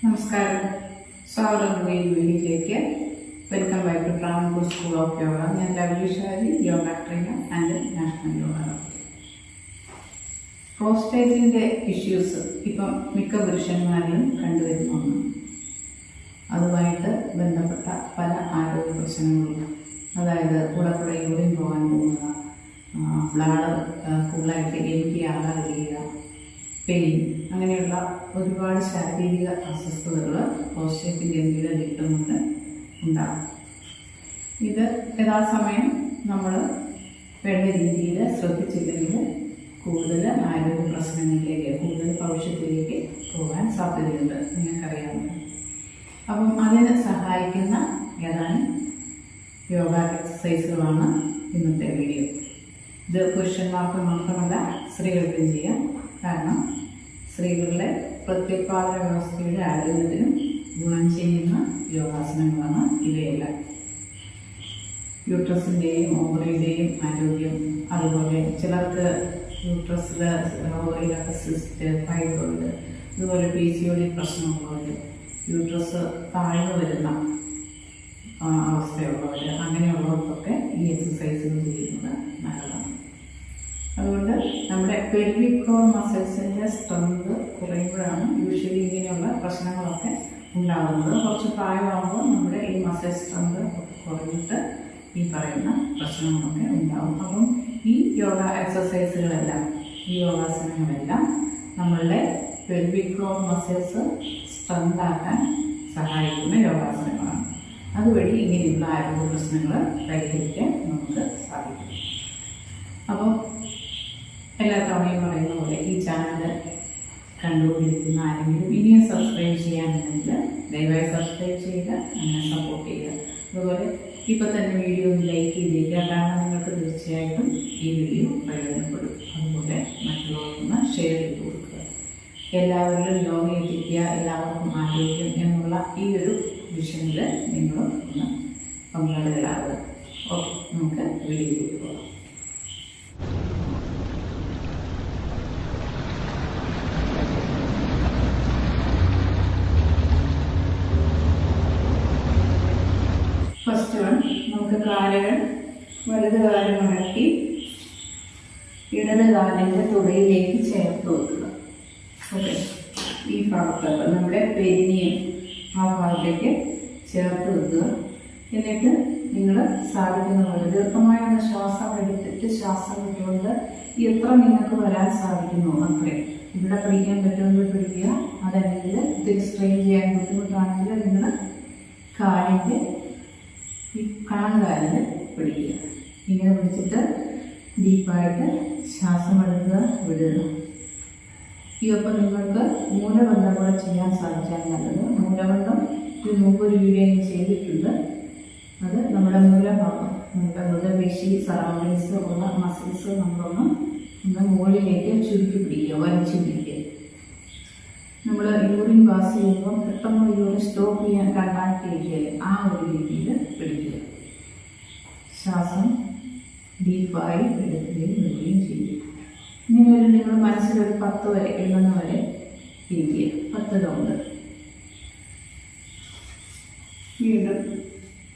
നമസ്കാരം, സ്വാഗതം ഈ വീഡിയോയിലേക്ക്. Welcome back to Travancore school of yoga. ഞാൻ Lovely Shaji, yoga trainer and national yoga. പ്രോസ്റ്റേറ്റിൻ്റെ ഇഷ്യൂസ് ഇപ്പം മിക്ക പുരുഷന്മാരിലും കണ്ടുവരുന്ന ഒന്നാണ്. അതുമായിട്ട് ബന്ധപ്പെട്ട പല ആരോഗ്യ പ്രശ്നങ്ങളും, അതായത് കൂടെ യൂറിൻ പോകാൻ പോകുക, ബ്ലാഡർ ഫുള്ളായിട്ട് എംറ്റി ആകാതിരിക്കുക, പെയിൻ, അങ്ങനെയുള്ള ഒരുപാട് ശാരീരിക അസ്വസ്ഥതകൾ പ്രോസ്റ്റേറ്റിൻ്റെ എന്തെങ്കിലും ലക്ഷണങ്ങൾ ഉണ്ടാകും. ഇത് യഥാസമയം നമ്മൾ വേണ്ട രീതിയിൽ ശ്രദ്ധിച്ചില്ലെങ്കിൽ കൂടുതൽ ആരോഗ്യ പ്രശ്നങ്ങളിലേക്ക്, കൂടുതൽ ഭവിഷ്യത്തിലേക്ക് പോകാൻ സാധ്യതയുണ്ട്, നിങ്ങൾക്കറിയാവുന്നത്. അപ്പം അതിന് സഹായിക്കുന്ന ഏതാനും യോഗ എക്സസൈസുകളാണ് ഇന്നത്തെ വീഡിയോ. ഇത് പുരുഷന്മാർക്ക് മാത്രമല്ല, സ്ത്രീകൾക്കും ചെയ്യാം. കാരണം സ്ത്രീകളുടെ പ്രത്യുത്പാദന വ്യവസ്ഥയുടെ ആരോഗ്യത്തിനും ഗുണം ചെയ്യുന്ന യോഗാസനങ്ങളാണ് ഇവയെല്ലാം. യൂട്രസിൻ്റെയും ഓവറിയുടെയും ആരോഗ്യം, അതുപോലെ ചിലർക്ക് യൂട്രസിൽ ഓവറിയിലൊക്കെ സിസ്റ്റ്, ഫൈബ്രോയിഡ്, അതുപോലെ PCOD പ്രശ്നമുള്ളവർ, യൂട്രസ് താഴ്ന്നു വരുന്ന അവസ്ഥയുള്ളവർ, അങ്ങനെയുള്ളവർക്കൊക്കെ ഈ എക്സസൈസുകൾ ചെയ്യുന്നത് നല്ലതാണ്. അതുകൊണ്ട് നമ്മുടെ പെൽവിക് ഫ്ലോർ മസിൽസിൻ്റെ സ്ട്രെങ്ത് കുറയുമ്പോഴാണ് യൂഷ്വലി ഇങ്ങനെയുള്ള പ്രശ്നങ്ങളൊക്കെ ഉണ്ടാകുന്നത്. കുറച്ച് പ്രായമാകുമ്പോൾ നമ്മുടെ ഈ മസിൽ സ്ട്രെങ്ത് കുറഞ്ഞിട്ട് ഈ പറയുന്ന പ്രശ്നങ്ങളൊക്കെ ഉണ്ടാകും. അപ്പം ഈ യോഗ എക്സസൈസുകളെല്ലാം, ഈ യോഗാസനങ്ങളെല്ലാം നമ്മളുടെ പെൽവിക് ഫ്ലോർ മസിൽസ് സ്ട്രെങ്ത് ആക്കാൻ സഹായിക്കുന്ന യോഗാസനങ്ങളാണ്. അതുവഴി ഇങ്ങനെയുള്ള ആരോഗ്യ പ്രശ്നങ്ങൾ പരിഹരിക്കാൻ നമുക്ക് സാധിക്കും. അപ്പോൾ എല്ലാ തവണയും പറയുന്ന പോലെ ഈ ചാനൽ കണ്ടുകൊണ്ടിരിക്കുന്ന ആരെങ്കിലും ഇനിയും സബ്സ്ക്രൈബ് ചെയ്യാനുണ്ടെങ്കിൽ ദയവായി സബ്സ്ക്രൈബ് ചെയ്യുക, അങ്ങനെ സപ്പോർട്ട് ചെയ്യുക. അതുപോലെ ഇപ്പോൾ തന്നെ വീഡിയോ ഒന്ന് ലൈക്ക് ചെയ്തേക്കുക, കാരണം നിങ്ങൾക്ക് തീർച്ചയായിട്ടും ഈ വീഡിയോ പ്രയോജനപ്പെടും. അതുപോലെ മറ്റുള്ളവർക്കൊന്ന് ഷെയർ ചെയ്ത് കൊടുക്കുക. എല്ലാവരിലും യോഗ എത്തിക്കുക, എല്ലാവർക്കും ആരോഗ്യം എന്നുള്ള ഈ ഒരു വിഷനിൽ നിങ്ങളും ഒന്ന് പങ്കാളികളാകുക. ഓക്കെ, നമുക്ക് വീഡിയോയിലേക്ക് പോകാം. ഫസ്റ്റ് വൺ, നമുക്ക് കാലുകൾ വലത് കാല് മടക്കി ഇടത് കാലിൻ്റെ തുടയിലേക്ക് ചേർത്ത് വെക്കുക. ഓക്കെ, ഈ ഭാഗത്തൊക്കെ നമ്മുടെ പെരിനിയം ആ ഭാഗത്തേക്ക് ചേർത്ത് വെക്കുക. എന്നിട്ട് നിങ്ങൾ സാധിക്കുന്ന പോലെ ദീർഘമായ ഒന്ന് ശ്വാസം എടുത്തിട്ട് ശ്വാസം വിട്ടുകൊണ്ട് എത്ര നിങ്ങൾക്ക് വരാൻ സാധിക്കുമോ അത്രയും ഇവിടെ പിടിക്കാൻ പറ്റുമെങ്കിൽ പിടിക്കുക. അതല്ലെങ്കിൽ ഇതിൽ സ്ട്രെയിൻ ചെയ്യാൻ ബുദ്ധിമുട്ടാണെങ്കിൽ നിങ്ങൾ കാലിൻ്റെ ഈ കണങ്കാലിൽ പിടിക്കുക. ഇങ്ങനെ പിടിച്ചിട്ട് ഡീപ്പായിട്ട് ശ്വാസം എടുക്കുക, വിടുക. ഈ ഒപ്പം നിങ്ങൾക്ക് മൂലബന്ധം കൂടെ ചെയ്യാൻ സാധിച്ചാൽ നല്ലത്. മൂലബന്ധം ഇത് മുമ്പൊരു വീഡിയോ ചെയ്തിട്ടുണ്ട്. അത് നമ്മുടെ മൂലഭാഗം, നമ്മുടെ മൃഗപേശി സറൗണ്ടിങ്സ് ഉള്ള മസിൽസ് നമ്മളൊന്ന് മുകളിലേക്ക് ചുരുക്കി പിടിക്കുക, വലിച്ചു പിടിക്കുക. നമ്മൾ യൂറിൻ പാസ് ചെയ്യുമ്പോൾ പെട്ടെന്ന് യൂറിൻ സ്റ്റോപ്പ് ചെയ്യാൻ കണ്ടാക്ട് ചെയ്യുക, ആ ഒരു രീതിയിൽ പിടിക്കുക. ശ്വാസം ഡീപ്പായി എടുക്കുകയും വിടുകയും ചെയ്യുക. ഇങ്ങനെ ഒരു നിങ്ങൾ മനസ്സിലൊരു 10 വരെ എഴുതുന്ന വരെ ഇരിക്കുക, 10 റൗണ്ട്. വീണ്ടും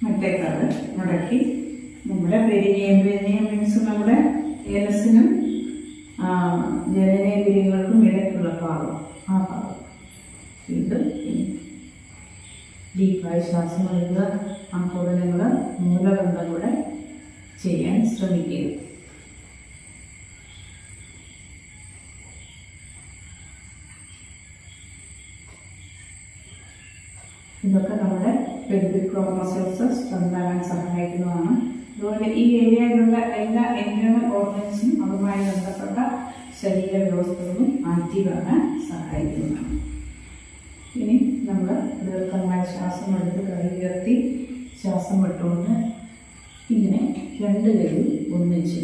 മറ്റേ കാല് മടക്കി നമ്മുടെ പെരിനിയം മീൻസ് നമ്മുടെ ഏലസിനും ജനനേന്ദ്രിയങ്ങൾക്കും ഇടയ്ക്കുള്ള ഭാഗം, ആ ഭാഗം വീണ്ടും ഡീപ്പായി ശ്വാസം എടുക്കുക. അപ്പോൾ നിങ്ങൾ മൂലബന്ധം കൂടെ ചെയ്യാൻ ശ്രമിക്കുക. ഇതൊക്കെ നമ്മുടെ പെൽവിക് ഫ്ലോർ മസിൽസ് സ്ട്രെങ്ത് ആകാൻ സഹായിക്കുന്നതാണ്. അതുപോലെ ഈ ഏരിയയിലുള്ള എല്ലാ ഇന്റേണൽ ഓർഗൻസും അതുമായി ബന്ധപ്പെട്ട ശരീര വ്യവസ്ഥകളും ആക്റ്റീവാകാൻ സഹായിക്കുന്നതാണ്. ഇനി നമ്മൾ ദീർഘമായ ശ്വാസം എടുത്ത് കൈ ഉയർത്തി ശ്വാസം വിട്ടുകൊണ്ട് ഇങ്ങനെ 2 കൈ ഒന്നിച്ച്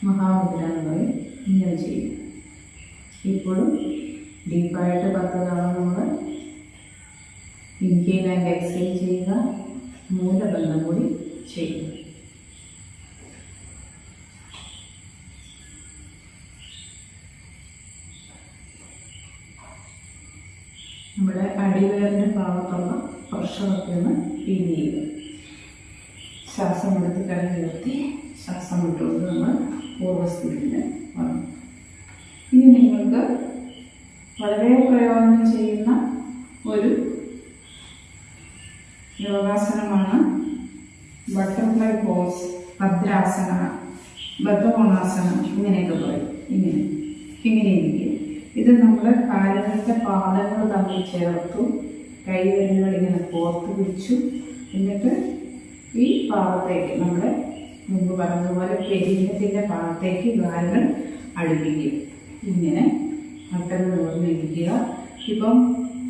മഹാമുദ്ര എന്ന് പറയും, ഇങ്ങനെ ചെയ്യും. ഇപ്പോഴും ഡീപ്പായിട്ട് 10 തവണ നമ്മൾ ഇൻഹേൽ ആൻഡ് എക്സേൽ ചെയ്യുക, മൂലബന്ധം കൂടി ചെയ്യുക. നമ്മുടെ അടിവേറിൻ്റെ ഭാഗത്തുള്ള പ്രഷറൊക്കെ ഒന്ന് ഫീൽ ചെയ്യുക. ശ്വാസം എടുത്ത് കൈ ഉയർത്തി ശ്വാസം വിട്ടുകൊണ്ട് നമ്മൾ പൂർവ്വസ്ഥിതിയിൽ വന്നു. ഇനി നിങ്ങൾക്ക് വളരെ പ്രയോജനം ചെയ്യുന്ന ഒരു യോഗാസനമാണ് ബട്ടർഫ്ലൈ പോസ്, ഭദ്രാസന, ബദ്ധകോണാസനം, ഇങ്ങനെയൊക്കെ പറയും. ഇങ്ങനെ ഇരിക്കും. ഇത് നമ്മൾ കാലുകളുടെ പാദങ്ങൾ തമ്മിൽ ചേർത്തു, കൈവിരലുകൾ ഇങ്ങനെ കോർത്ത് പിടിച്ചു, എന്നിട്ട് ഈ ഭാഗത്തേക്ക് നമ്മുടെ മുമ്പ് പറഞ്ഞതുപോലെ പെരിയത്തിൻ്റെ ഭാഗത്തേക്ക് കാലുകൾ അടുപ്പിക്കും. ഇങ്ങനെ നട്ടൽ നിവർന്നിരിക്കുക. ഇപ്പം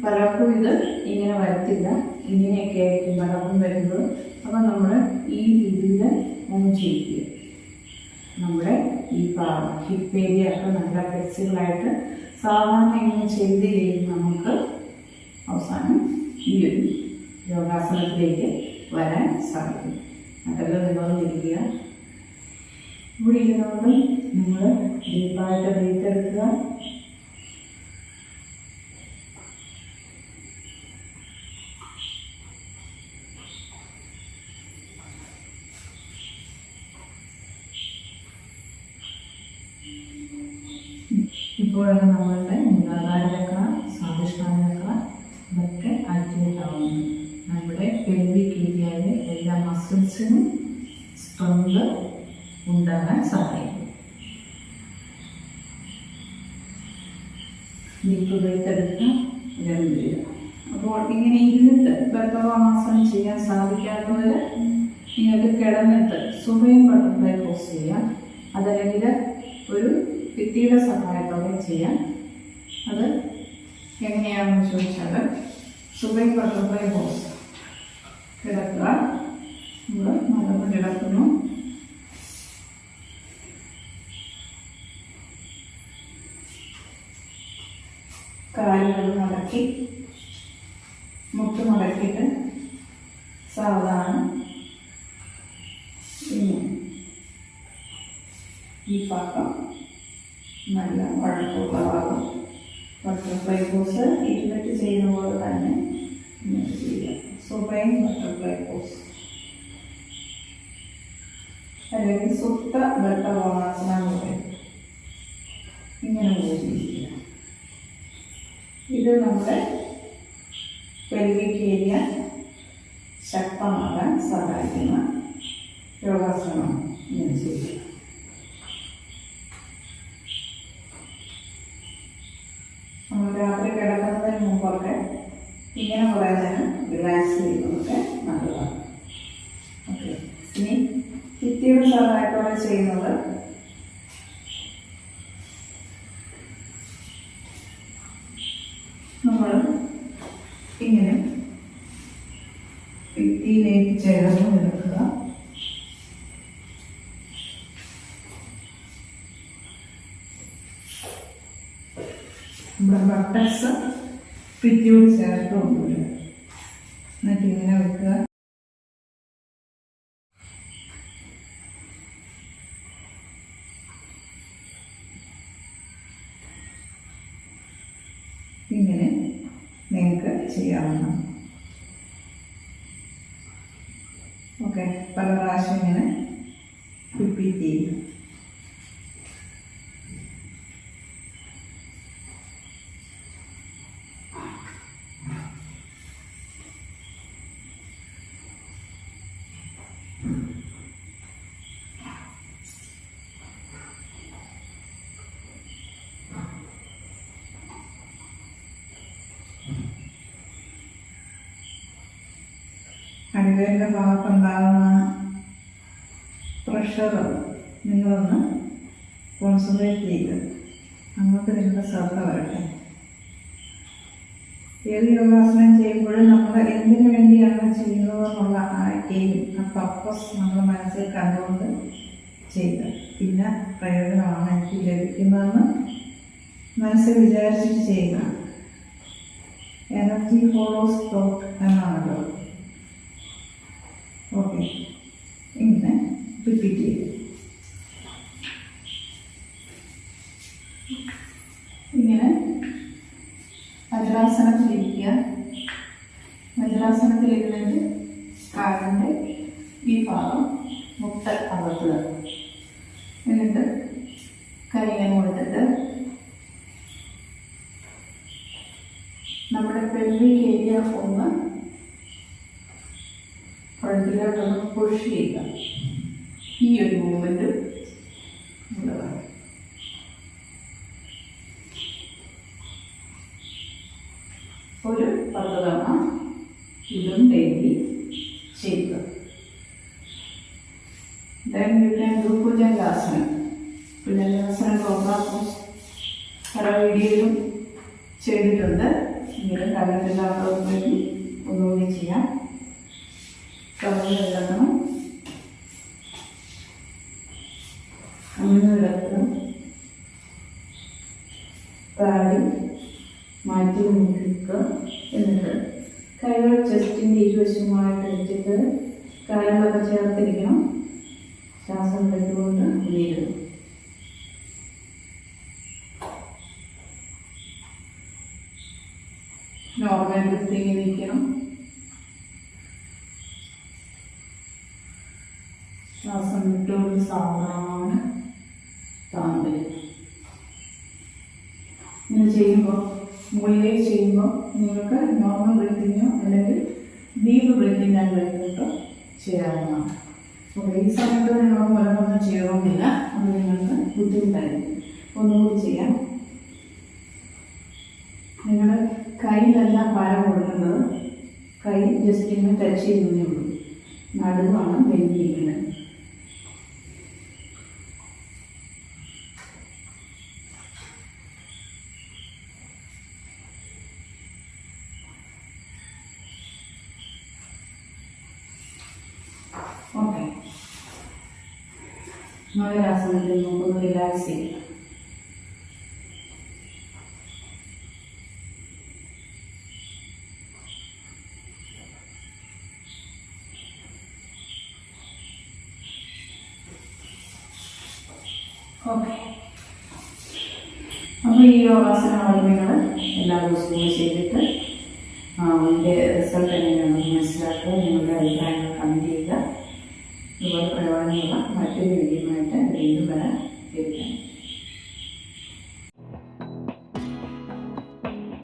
പലർക്കും ഇത് ഇങ്ങനെ വരത്തില്ല, ഇങ്ങനെയൊക്കെ ആയിരിക്കും പലർക്കും വരുന്നത്. അപ്പം നമ്മൾ ഈ രീതിയിൽ ഒന്ന് ചെയ്യിക്കുക. നമ്മുടെ ഈ ഹിപ്പ് ഏരിയ ഒക്കെ നല്ല ഫ്ലെക്സിബിളായിട്ട് സാധാരണ ഇങ്ങനെ ചെയ്ത് നമുക്ക് അവസാനം ഈ ഒരു യോഗാസനത്തിലേക്ക് വരാൻ സാധിക്കും. അതെല്ലാം നിവർന്നിരിക്കുക. ഇവിടെ ഇരുന്നുകൊണ്ട് നിങ്ങൾ ഡീപ്പായിട്ട് ബ്രീത്ത് എടുക്കുക. ഇപ്പോഴാണ് നമ്മളുടെ മൂലാധാര ചക്ര, സ്വാധിഷ്ഠാന ചക്ര ഇതൊക്കെ ആക്ടിവേറ്റ് ആവുന്നത്. നമ്മുടെ പെൽവിക് ഏരിയയിലെ എല്ലാ മസിൽസിനും സ്ട്രെങ്ത് ഉണ്ടാകാൻ സഹായിക്കും. ഡീപ്പ് ബ്രീത്ത് എടുക്കുക, ഗംഭീര. അപ്പോൾ ഇങ്ങനെ ഇരുന്നിട്ട് ബദ്ധകോണാസനം ചെയ്യാൻ സാധിക്കാത്തവർ നിങ്ങൾക്ക് കിടന്നിട്ട് സ്വയം ബട്ടർഫ്ലൈ പോസ് ചെയ്യാം. അതല്ലെങ്കിൽ ഒരു ഭിത്തിയുടെ സഹായത്തോടെ ചെയ്യാം. അത് എങ്ങനെയാണെന്ന് ചോദിച്ചാൽ സ്വയം ബട്ടർഫ്ലൈ പോസ് കിടക്കുക. നമ്മൾ മലർന്ന് കിടക്കുന്നു. കാലുകൾ മടക്കി മുട്ട് മടക്കിയിട്ട് സാവധാനം ഈ ഭാഗം നല്ല വഴക്കമുള്ള ഭാഗം ബട്ടർഫ്ലൈ പോസ് ഇരുന്നിട്ട് ചെയ്യുന്ന പോലെ തന്നെ ഇന്നിട്ട് ചെയ്യുക. സ്വയം ബട്ടർഫ്ലൈ പോസ് അല്ലെങ്കിൽ സുപ്ത ബദ്ധകോണാസന എന്ന് പറയും. ഇങ്ങനെ ഉപയോഗിക്കുക. ഇത് നമ്മുടെ പെൽവിക് ഏരിയ ശക്തമാകാൻ സഹായിക്കുന്ന യോഗാസനം. ഇങ്ങനെ ചെയ്യുക. നമ്മൾ രാത്രി കിടക്കുന്നതിന് മുമ്പൊക്കെ ഇങ്ങനെ കുറേ നേരം റിലാക്സ് ചെയ്യുന്നതൊക്കെ നല്ലതാണ്. ഓക്കെ, ഇനി ഭിത്തിയുടെ സഹായത്തോടെ ചെയ്യുന്നത് നമ്മൾ ഇങ്ങനെ ഭിത്തിയിലേക്ക് ചേർന്ന് നിൽക്കുക. നമ്മുടെ ബട്ടക്സ് ഭിത്തിയോട് ചേർത്ത് കൊണ്ടുവരിക. എന്നിട്ട് ഇങ്ങനെ വെക്കുക. ഇങ്ങനെ നിങ്ങൾക്ക് ചെയ്യാവുന്നതാണ്. ഓക്കെ, പല പ്രാവശ്യം ഇങ്ങനെ റിപ്പീറ്റ് ചെയ്യും. അടിവേരിൻ്റെ ഭാഗത്തുണ്ടാകുന്ന പ്രഷർ നിങ്ങളൊന്ന് കോൺസെൻട്രേറ്റ് ചെയ്ത് അങ്ങോട്ട് നിങ്ങളുടെ ശ്രദ്ധ വരട്ടെ. ഏത് യോഗാസനം ചെയ്യുമ്പോഴും നമ്മൾ എന്തിനു വേണ്ടിയാണ് ചെയ്യുന്നതെന്നുള്ള ആ എയിം, ആ പർപ്പസ് നമ്മൾ മനസ്സിൽ കണ്ടുകൊണ്ട് ചെയ്യുക. പിന്നെ പ്രയോജനമാണ് എനിക്ക് ലഭിക്കുന്നതെന്ന് മനസ്സിൽ വിചാരിച്ചിട്ട് ചെയ്യുക. എനർജി ഫോളോസ് തോട്ട് എന്നാണല്ലോ. ഓക്കെ, ഇങ്ങനെ റിപ്പീറ്റ് ചെയ്തു. ഇങ്ങനെ വജ്രാസനം വജ്രാസനത്തിലിരിക്കുക. വജ്രാസനത്തിലിരുന്നിട്ട് കാലിൻ്റെ ഈ ഭാഗം മുട്ട അകത്തുക. എന്നിട്ട് കൈയ്യാൻ കൊടുത്തിട്ട് നമ്മുടെ പെൽവിക് ഏരിയ ഒന്ന് ഫ്രണ്ടിലോട്ടൊന്ന് പുഷ് ചെയ്യുക. ഈ ഒരു മൂവ്മെന്റ് ഉള്ളതാണ്. ഒരു 10 തവണ ഇതും ഡെയിലി ചെയ്യുക. Then you can do ഭുജംഗാസനം. ഭുജംഗാസനം പല വീഡിയോയിലും ചെയ്തിട്ടുണ്ട്. ഇങ്ങനെ കണ്ടിട്ടില്ലാത്തവർക്ക് വേണ്ടി ഒന്നുകൂടി ചെയ്യാം. കവിഞ്ഞ് കിടക്കണം, കവിഞ്ഞ് കിടക്കണം, താടി മാറ്റി നോക്കുക. എന്നിട്ട് കൈകൾ ചെസ്റ്റിൻ്റെ ഇരുവശമായിട്ട് വെച്ചിട്ട് കാലുകളൊക്കെ ചേർത്തിരിക്കണം. ശ്വാസം കെട്ടുകൊണ്ട് ഉയരുന്നു. നോർമൽ ബ്രീത്തിങ് ഇരിക്കണം. ശ്വാസം വിട്ടുകൊണ്ട് സാവധാനം താഴ്ന്നു. ഇങ്ങനെ ചെയ്യുമ്പോൾ മുകളിലേക്ക് ചെയ്യുമ്പോൾ നിങ്ങൾക്ക് നോർമൽ ബ്രീത്തിങ്ങോ അല്ലെങ്കിൽ ഡീപ്പ് ബ്രീത്തിങ് ആയിട്ട് ചെയ്യാവുന്നതാണ്. അപ്പോൾ ഈ സമയത്ത് നിങ്ങൾ മലമൊന്നും ചെയ്യണമെന്നില്ല. അത് നിങ്ങൾക്ക് ബുദ്ധിമുട്ടായിരിക്കും. ഒന്നുകൂടി ചെയ്യാം. നിങ്ങളുടെ കയ്യിലല്ല ഭാരം കൊടുക്കുന്നത്. കൈ ജസ്റ്റ് ഇങ്ങനെ ടച്ച് ചെയ്യുന്നതേ ഉള്ളൂ. നടുവാണ് വെല്ലിയിരിക്കുന്നത്. ഓക്കെ, മകരാസനത്തിൽ നമുക്കൊന്ന് റിലാക്സ് ചെയ്യാം. ഓക്കെ, അപ്പോൾ ഈ യോഗാസനമാണ് നിങ്ങൾ എല്ലാ ദിവസവും ചെയ്തിട്ട് അതിൻ്റെ റിസൾട്ട് എങ്ങനെയാണെന്ന് മനസ്സിലാക്കുക. നിങ്ങളുടെ അഭിപ്രായം